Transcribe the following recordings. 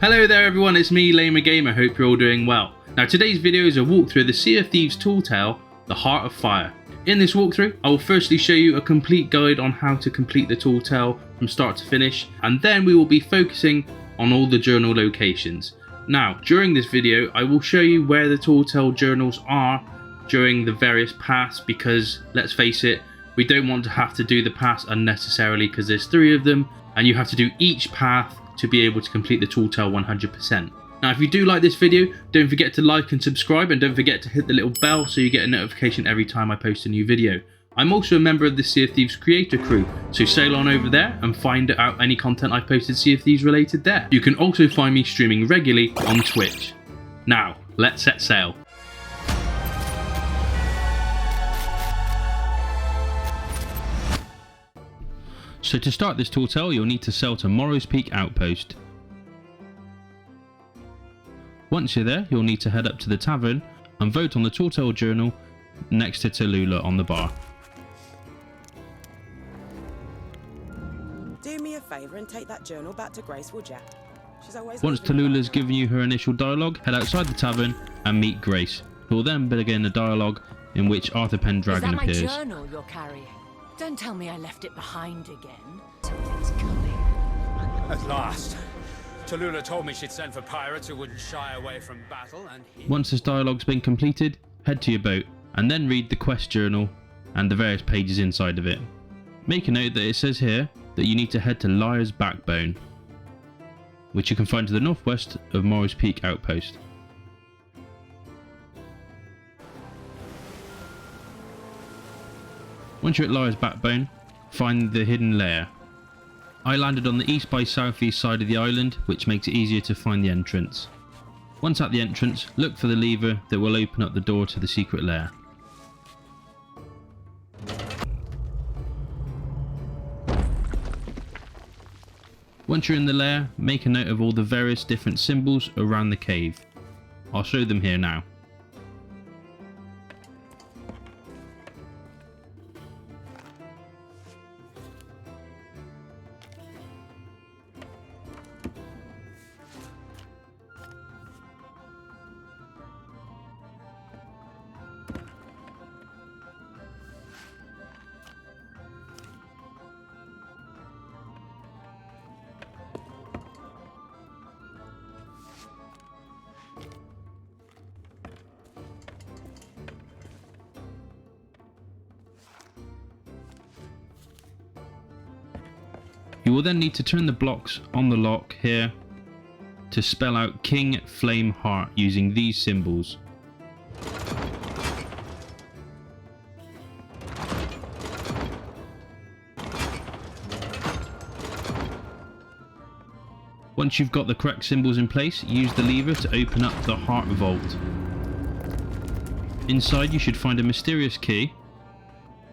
Hello there everyone, it's me, Lamer Gamer. Hope you're all doing well. Now today's video is a walkthrough of the Sea of Thieves tool tale, The Heart of Fire. In this walkthrough, I will firstly show you a complete guide on how to complete the tool tale from start to finish, and then we will be focusing on all the journal locations. Now, during this video, I will show you where the tool tale journals are during the various paths, because let's face it, we don't want to have to do the paths unnecessarily because there's 3 of them, and you have to do each path to be able to complete the tool tale 100%. Now if you do like this video, don't forget to like and subscribe, and don't forget to hit the little bell so you get a notification every time I post a new video. I'm also a member of the Sea of Thieves creator crew, so sail on over there and find out any content I've posted Sea of Thieves related there. You can also find me streaming regularly on Twitch. Now, let's set sail. So to start this tool tale, you'll need to sail to Morrow's Peak Outpost. Once you're there, you'll need to head up to the tavern and vote on the tool tale journal next to Tallulah on the bar. Do me a favour and take that journal back to Grace, would ya? She's always Once Tallulah's given you her initial dialogue, head outside the tavern and meet Grace, who will then begin a dialogue in which Arthur Pendragon appears. Is that my journal you're carrying? Don't tell me I left it behind again. Something's coming. At last. Tallulah told me she'd send for pirates who wouldn't shy away from battle, and Once this dialogue's been completed, head to your boat and then read the quest journal and the various pages inside of it. Make a note that it says here that you need to head to Liar's Backbone, which you can find to the northwest of Morrow's Peak Outpost. Once you're at Liar's Backbone, find the hidden lair. I landed on the east by southeast side of the island, which makes it easier to find the entrance. Once at the entrance, look for the lever that will open up the door to the secret lair. Once you're in the lair, make a note of all the various different symbols around the cave. I'll show them here now. You will then need to turn the blocks on the lock here to spell out King Flame Heart using these symbols. Once you've got the correct symbols in place, use the lever to open up the Heart Vault. Inside you should find a mysterious key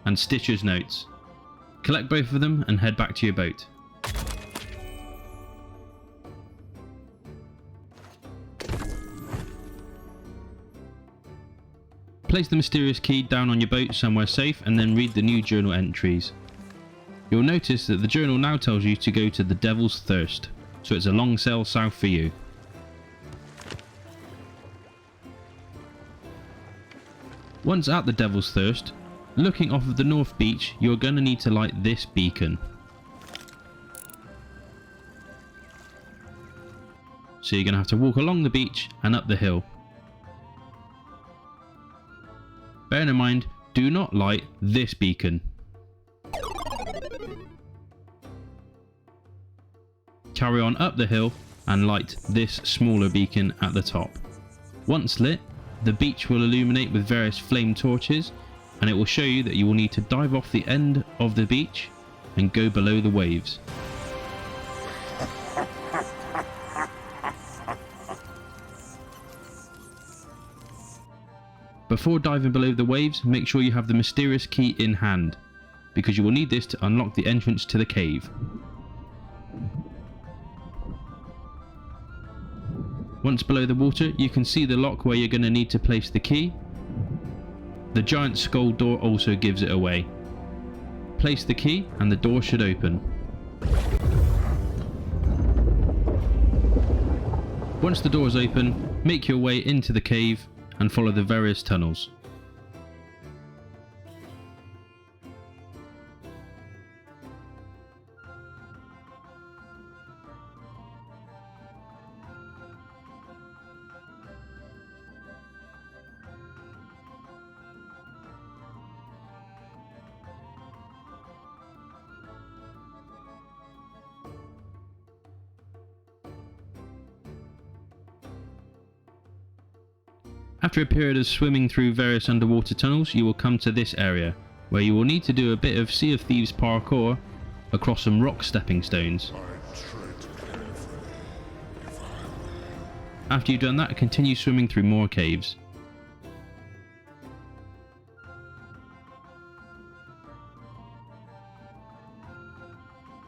and Stitcher's notes. Collect both of them and head back to your boat. Place the mysterious key down on your boat somewhere safe and then read the new journal entries. You'll notice that the journal now tells you to go to the Devil's Thirst, so it's a long sail south for you. Once at the Devil's Thirst, looking off of the north beach, you're going to need to light this beacon. So you're going to have to walk along the beach and up the hill. Bear in mind, do not light this beacon. Carry on up the hill and light this smaller beacon at the top. Once lit, the beach will illuminate with various flame torches, and it will show you that you will need to dive off the end of the beach and go below the waves. Before diving below the waves, make sure you have the mysterious key in hand, because you will need this to unlock the entrance to the cave. Once below the water, you can see the lock where you're going to need to place the key. The giant skull door also gives it away. Place the key and the door should open. Once the door is open, make your way into the cave and follow the various tunnels. After a period of swimming through various underwater tunnels, you will come to this area, where you will need to do a bit of Sea of Thieves parkour across some rock stepping stones. After you've done that, continue swimming through more caves.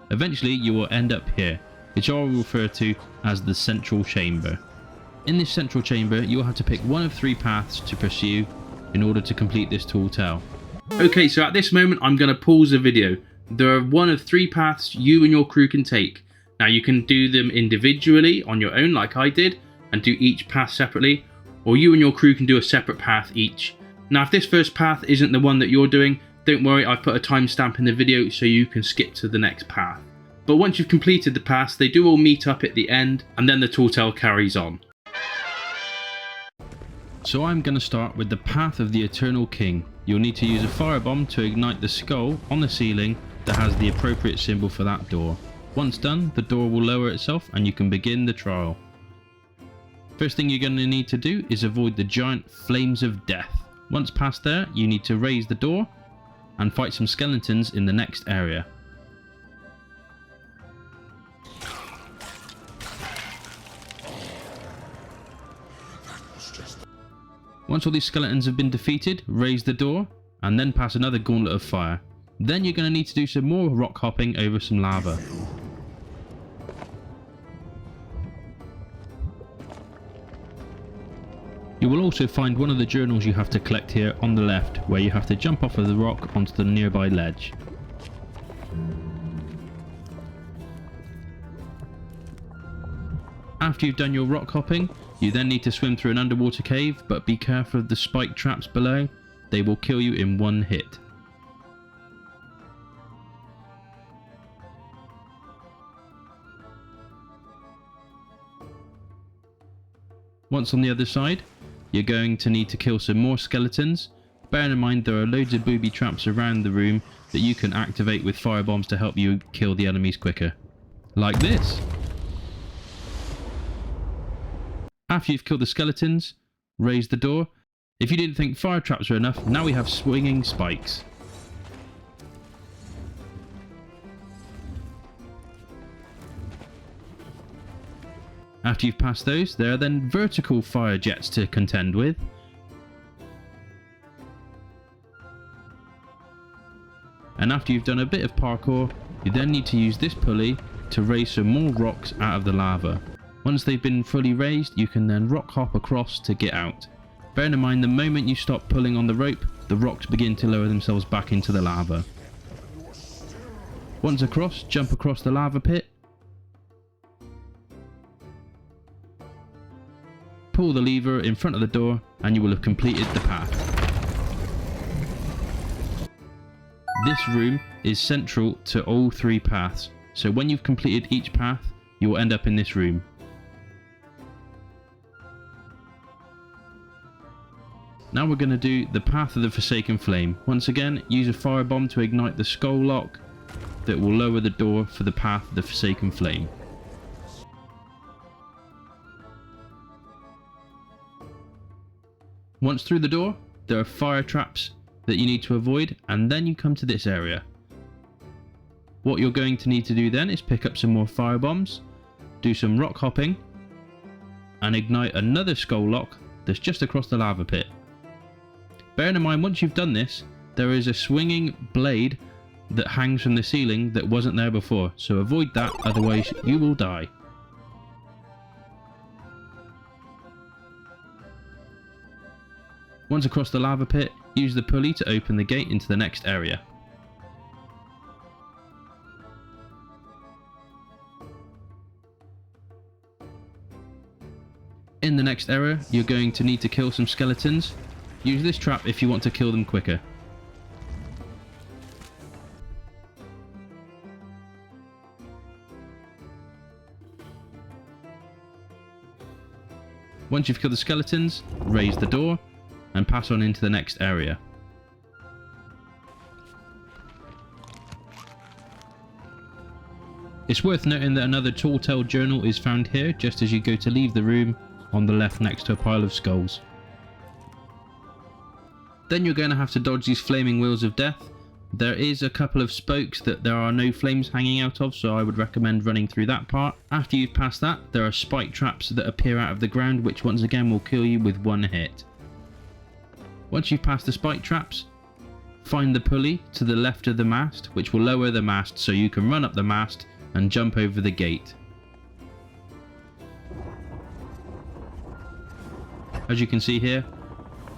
Eventually you will end up here, which I will refer to as the central chamber. In this central chamber, you will have to pick one of 3 paths to pursue in order to complete this tall tale. Okay, so at this moment I'm going to pause the video. There are one of 3 paths you and your crew can take. Now you can do them individually on your own like I did and do each path separately, or you and your crew can do a separate path each. Now if this first path isn't the one that you're doing, don't worry, I've put a timestamp in the video so you can skip to the next path. But once you've completed the paths, they do all meet up at the end and then the tall tale carries on. So I'm going to start with the Path of the Eternal King. You'll need to use a firebomb to ignite the skull on the ceiling that has the appropriate symbol for that door. Once done, the door will lower itself and you can begin the trial. First thing you're going to need to do is avoid the giant flames of death. Once past there, you need to raise the door and fight some skeletons in the next area. Once all these skeletons have been defeated, raise the door and then pass another gauntlet of fire. Then you're going to need to do some more rock hopping over some lava. You will also find one of the journals you have to collect here on the left, where you have to jump off of the rock onto the nearby ledge. After you've done your rock hopping, you then need to swim through an underwater cave, but be careful of the spike traps below. They will kill you in one hit. Once on the other side, you're going to need to kill some more skeletons. Bear in mind there are loads of booby traps around the room that you can activate with firebombs to help you kill the enemies quicker. Like this. After you've killed the skeletons, raise the door. If you didn't think fire traps were enough, now we have swinging spikes. After you've passed those, there are then vertical fire jets to contend with. And after you've done a bit of parkour, you then need to use this pulley to raise some more rocks out of the lava. Once they've been fully raised, you can then rock hop across to get out. Bear in mind, the moment you stop pulling on the rope, the rocks begin to lower themselves back into the lava. Once across, jump across the lava pit. Pull the lever in front of the door and you will have completed the path. This room is central to all 3 paths, so when you've completed each path, you will end up in this room. Now we're going to do the Path of the Forsaken Flame. Once again, use a firebomb to ignite the skull lock that will lower the door for the Path of the Forsaken Flame. Once through the door, there are fire traps that you need to avoid, and then you come to this area. What you're going to need to do then is pick up some more fire bombs, do some rock hopping, and ignite another skull lock that's just across the lava pit. Bearing in mind, once you've done this, there is a swinging blade that hangs from the ceiling that wasn't there before, so avoid that, otherwise you will die. Once across the lava pit, use the pulley to open the gate into the next area. In the next area, you're going to need to kill some skeletons. Use this trap if you want to kill them quicker. Once you've killed the skeletons, raise the door and pass on into the next area. It's worth noting that another tall tale journal is found here just as you go to leave the room, on the left next to a pile of skulls. Then you're going to have to dodge these flaming wheels of death. There is a couple of spokes that there are no flames hanging out of, so I would recommend running through that part. After you've passed that, there are spike traps that appear out of the ground, which once again will kill you with one hit. Once you've passed the spike traps, find the pulley to the left of the mast, which will lower the mast so you can run up the mast and jump over the gate. As you can see here,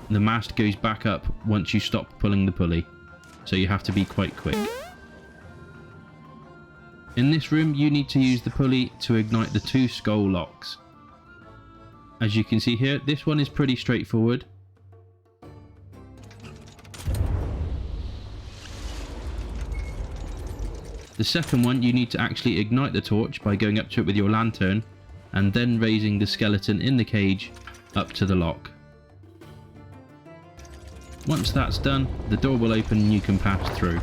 the mast goes back up once you stop pulling the pulley, so you have to be quite quick. In this room, you need to use the pulley to ignite the 2 skull locks. As you can see here, this one is pretty straightforward. The second one, you need to actually ignite the torch by going up to it with your lantern and then raising the skeleton in the cage up to the lock. Once that's done, the door will open and you can pass through.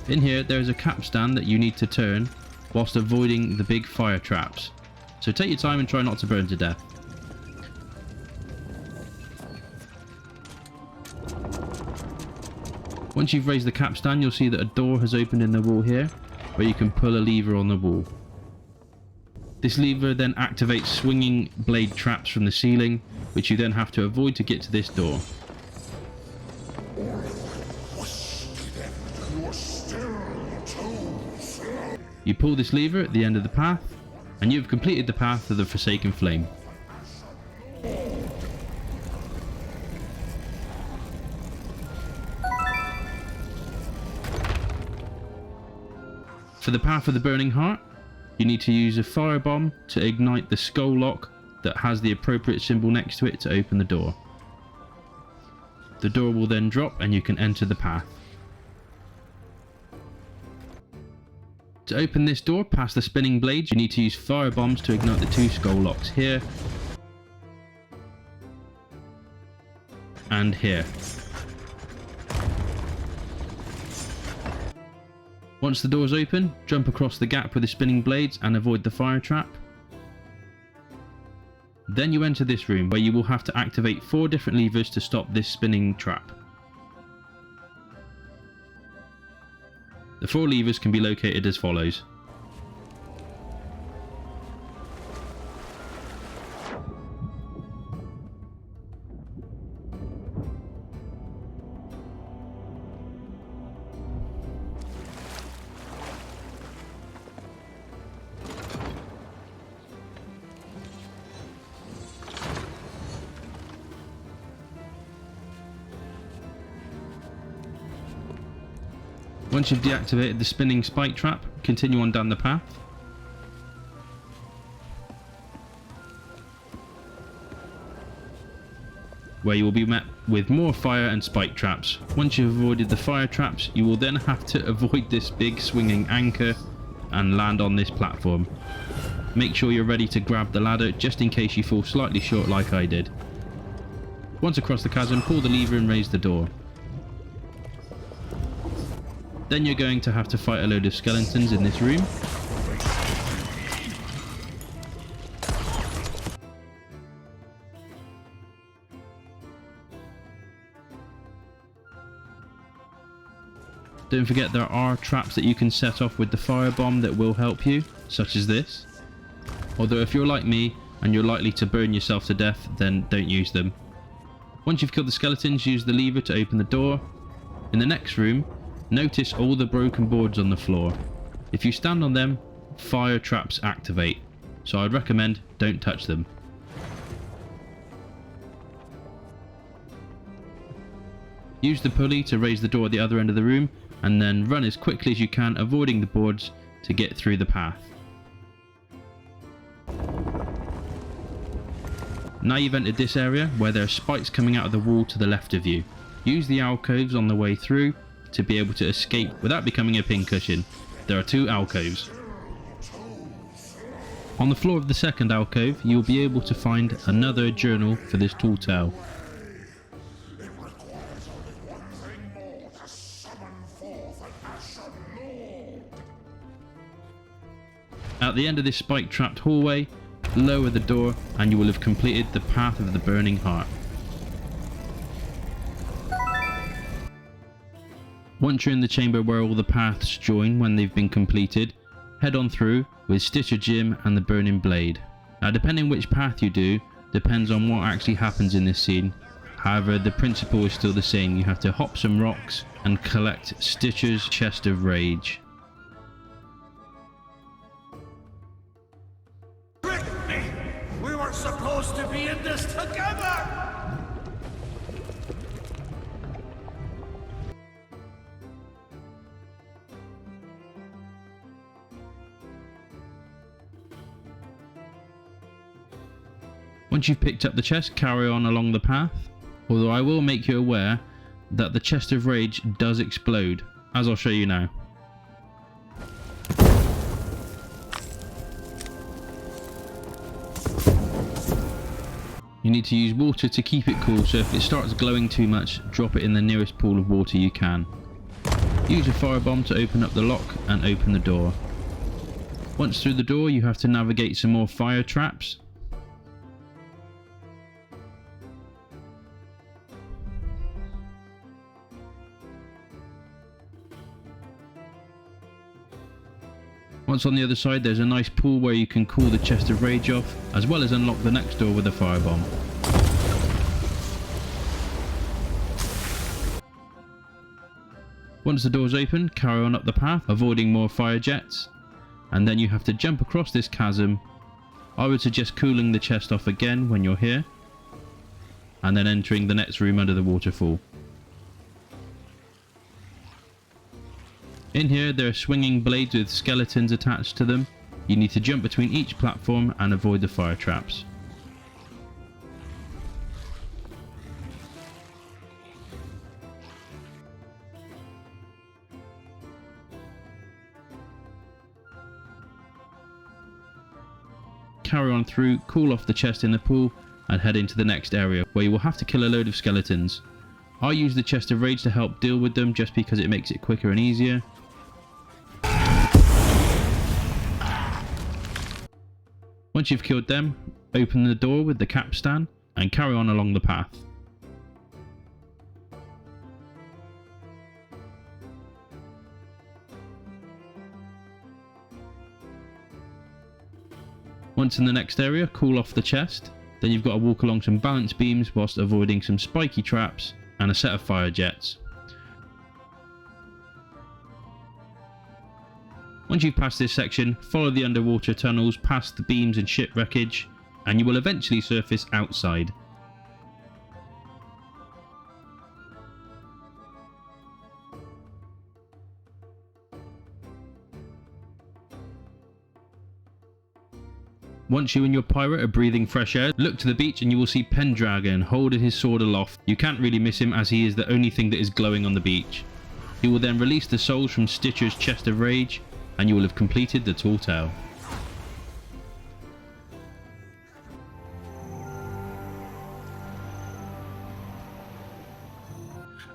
In here, there is a capstan that you need to turn whilst avoiding the big fire traps. So take your time and try not to burn to death. Once you've raised the capstan, you'll see that a door has opened in the wall here, where you can pull a lever on the wall. This lever then activates swinging blade traps from the ceiling, which you then have to avoid to get to this door. You pull this lever at the end of the path, and you've completed the path to the Forsaken Flame. For the path of the Burning Heart, you need to use a firebomb to ignite the skull lock that has the appropriate symbol next to it to open the door. The door will then drop and you can enter the path. To open this door past the spinning blades, you need to use fire bombs to ignite the 2 skull locks here and here. Once the doors open, jump across the gap with the spinning blades and avoid the fire trap. Then you enter this room where you will have to activate 4 different levers to stop this spinning trap. The 4 levers can be located as follows. Once you've deactivated the spinning spike trap, continue on down the path. Where you will be met with more fire and spike traps. Once you've avoided the fire traps, you will then have to avoid this big swinging anchor and land on this platform. Make sure you're ready to grab the ladder just in case you fall slightly short like I did. Once across the chasm, pull the lever and raise the door. Then you're going to have to fight a load of skeletons in this room. Don't forget there are traps that you can set off with the firebomb that will help you, such as this. Although if you're like me and you're likely to burn yourself to death, then don't use them. Once you've killed the skeletons, use the lever to open the door. In the next room, notice all the broken boards on the floor. If you stand on them, fire traps activate, so I'd recommend don't touch them. Use the pulley to raise the door at the other end of the room, and then run as quickly as you can, avoiding the boards to get through the path. Now you've entered this area where there are spikes coming out of the wall to the left of you. Use the alcoves on the way through to be able to escape without becoming a pincushion. There are 2 alcoves. On the floor of the second alcove, you'll be able to find another journal for this tall tale. At the end of this spike-trapped hallway, lower the door and you will have completed the Path of the Burning Heart. Once you're in the chamber where all the paths join when they've been completed, head on through with Stitcher Jim and the Burning Blade. Now depending which path you do, depends on what actually happens in this scene. However, the principle is still the same. You have to hop some rocks and collect Stitcher's Chest of Rage. We were supposed to be in this together! Once you've picked up the chest, carry on along the path, although I will make you aware that the Chest of Rage does explode, as I'll show you now. You need to use water to keep it cool, so if it starts glowing too much, drop it in the nearest pool of water you can. Use a firebomb to open up the lock and open the door. Once through the door, you have to navigate some more fire traps. Once on the other side, there's a nice pool where you can cool the Chest of Rage off, as well as unlock the next door with a firebomb. Once the door's open, carry on up the path, avoiding more fire jets, and then you have to jump across this chasm. I would suggest cooling the chest off again when you're here, and then entering the next room under the waterfall. In here there are swinging blades with skeletons attached to them. You need to jump between each platform and avoid the fire traps. Carry on through, cool off the chest in the pool and head into the next area where you will have to kill a load of skeletons. I use the Chest of Rage to help deal with them just because it makes it quicker and easier. Once you've killed them, open the door with the capstan and carry on along the path. Once in the next area, cool off the chest. Then you've got to walk along some balance beams whilst avoiding some spiky traps and a set of fire jets. Once you've passed this section, follow the underwater tunnels past the beams and ship wreckage, and you will eventually surface outside. Once you and your pirate are breathing fresh air, look to the beach and you will see Pendragon holding his sword aloft. You can't really miss him as he is the only thing that is glowing on the beach. He will then release the souls from Stitcher's Chest of Rage, and you will have completed the tall tale.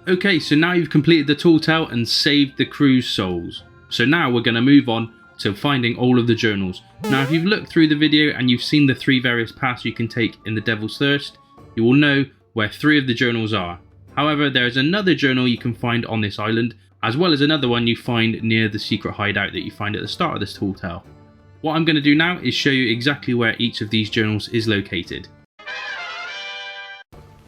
Okay, so now you've completed the tall tale and saved the crew's souls. So now we're going to move on to finding all of the journals. Now if you've looked through the video and you've seen the 3 various paths you can take in the Devil's Thirst, you will know where 3 of the journals are. However, there is another journal you can find on this island, as well as another one you find near the secret hideout that you find at the start of this tall tale. What I'm going to do now is show you exactly where each of these journals is located.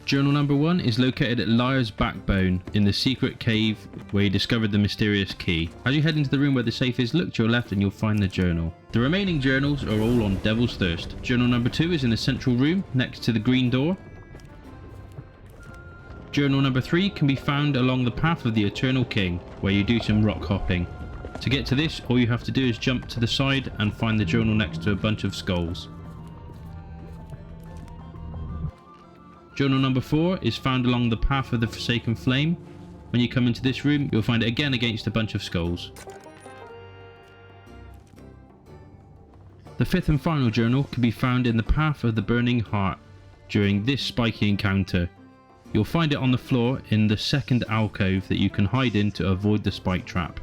Journal number 1 is located at Liar's Backbone in the secret cave where you discovered the mysterious key. As you head into the room where the safe is, look to your left and you'll find the journal. The remaining journals are all on Devil's Thirst. Journal number 2 is in the central room next to the green door. Journal number 3 can be found along the path of the Eternal King, where you do some rock hopping. To get to this, all you have to do is jump to the side and find the journal next to a bunch of skulls. Journal number 4 is found along the path of the Forsaken Flame. When you come into this room, you'll find it again against a bunch of skulls. The 5th and final journal can be found in the path of the Burning Heart during this spiky encounter. You'll find it on the floor in the 2nd alcove that you can hide in to avoid the spike trap.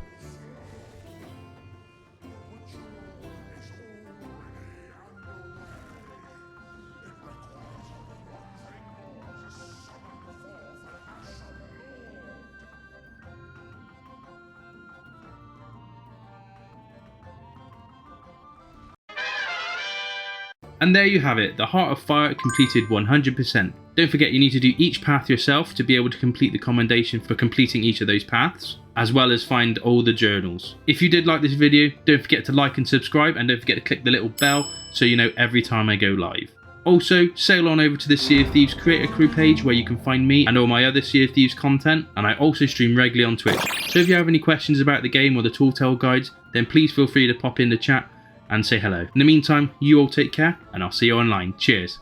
And there you have it, the Heart of Fire completed 100%. Don't forget you need to do each path yourself to be able to complete the commendation for completing each of those paths, as well as find all the journals. If you did like this video, don't forget to like and subscribe, and don't forget to click the little bell so you know every time I go live. Also, sail on over to the Sea of Thieves Creator Crew page where you can find me and all my other Sea of Thieves content, and I also stream regularly on Twitch. So if you have any questions about the game or the Tall Tale guides, then please feel free to pop in the chat and say hello. In the meantime, you all take care, and I'll see you online. Cheers.